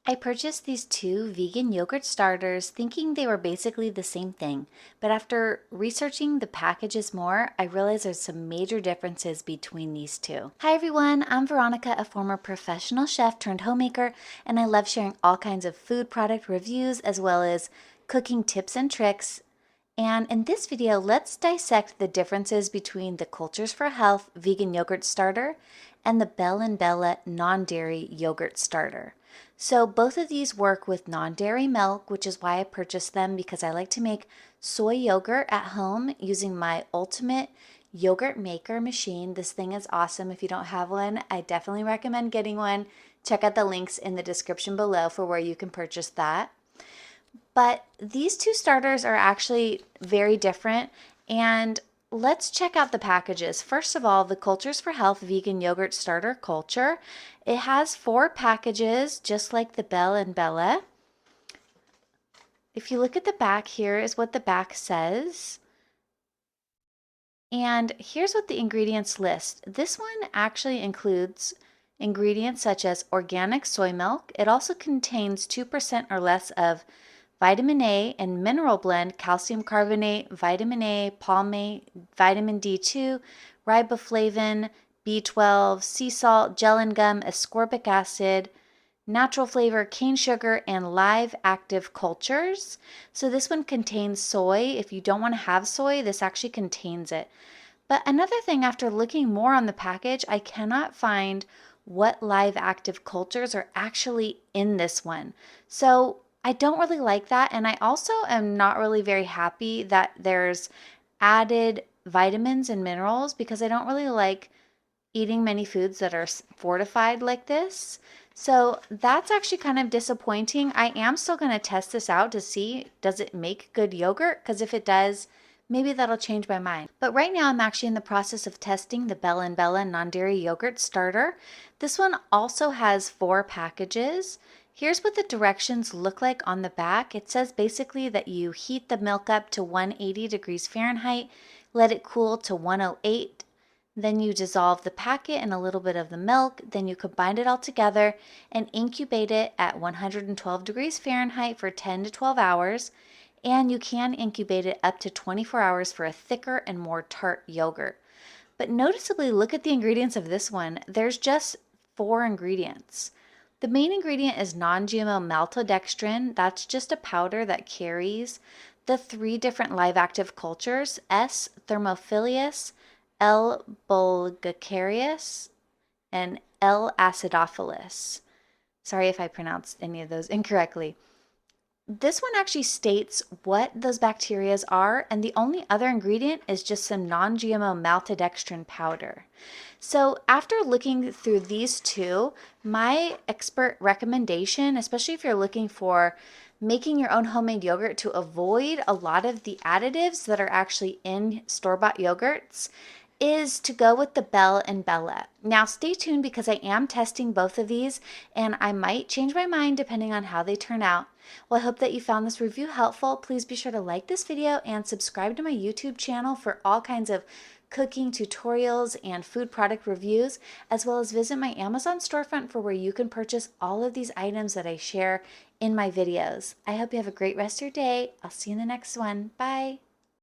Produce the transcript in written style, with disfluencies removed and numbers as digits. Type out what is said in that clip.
I purchased these two vegan yogurt starters thinking they were basically the same thing, but after researching the packages more, I realized there's some major differences between these two. Hi everyone, I'm Veronica, a former professional chef turned homemaker, and I love sharing all kinds of food product reviews as well as cooking tips and tricks. And in this video, let's dissect the differences between the Cultures for Health vegan yogurt starter and the Belle and Bella non-dairy yogurt starter. So both of these work with non-dairy milk, which is why I purchased them, because I like to make soy yogurt at home using my ultimate yogurt maker machine. This thing is awesome. If you don't have one, I definitely recommend getting one. Check out the links in the description below for where you can purchase that. But these two starters are actually very different, and let's check out the packages. First of all, the Cultures for Health Vegan Yogurt Starter Culture. It has 4 packages, just like the Belle and Bella. If you look at the back, here is what the back says. And here's what the ingredients list. This one actually includes ingredients such as organic soy milk. It also contains 2% or less of vitamin A and mineral blend, calcium carbonate, vitamin A, palmate, vitamin D2, riboflavin, B12, sea salt, gellan gum, ascorbic acid, natural flavor, cane sugar, and live active cultures. So this one contains soy. If you don't want to have soy, this actually contains it. But another thing, after looking more on the package, I cannot find what live active cultures are actually in this one. So I don't really like that. And I also am not really very happy that there's added vitamins and minerals, because I don't really like eating many foods that are fortified like this. So that's actually kind of disappointing. I am still going to test this out to see, does it make good yogurt? Because if it does, maybe that'll change my mind. But right now I'm actually in the process of testing the Belle and Bella non-dairy yogurt starter. This one also has 4 packages. Here's what the directions look like on the back. It says basically that you heat the milk up to 180 degrees Fahrenheit, let it cool to 108. Then you dissolve the packet in a little bit of the milk, then you combine it all together and incubate it at 112 degrees Fahrenheit for 10 to 12 hours. And you can incubate it up to 24 hours for a thicker and more tart yogurt. But noticeably, look at the ingredients of this one. There's just 4 ingredients. The main ingredient is non-GMO maltodextrin. That's just a powder that carries the 3 different live active cultures: S. thermophilus, L. bulgarius, and L. acidophilus. Sorry if I pronounced any of those incorrectly. This one actually states what those bacteria are, and the only other ingredient is just some non-GMO maltodextrin powder. So after looking through these two, my expert recommendation, especially if you're looking for making your own homemade yogurt to avoid a lot of the additives that are actually in store-bought yogurts, is to go with the Belle and Bella. Now stay tuned, because I am testing both of these and I might change my mind depending on how they turn out. Well, I hope that you found this review helpful. Please be sure to like this video and subscribe to my YouTube channel for all kinds of cooking tutorials and food product reviews, as well as visit my Amazon storefront for where you can purchase all of these items that I share in my videos. I hope you have a great rest of your day. I'll see you in the next one. Bye.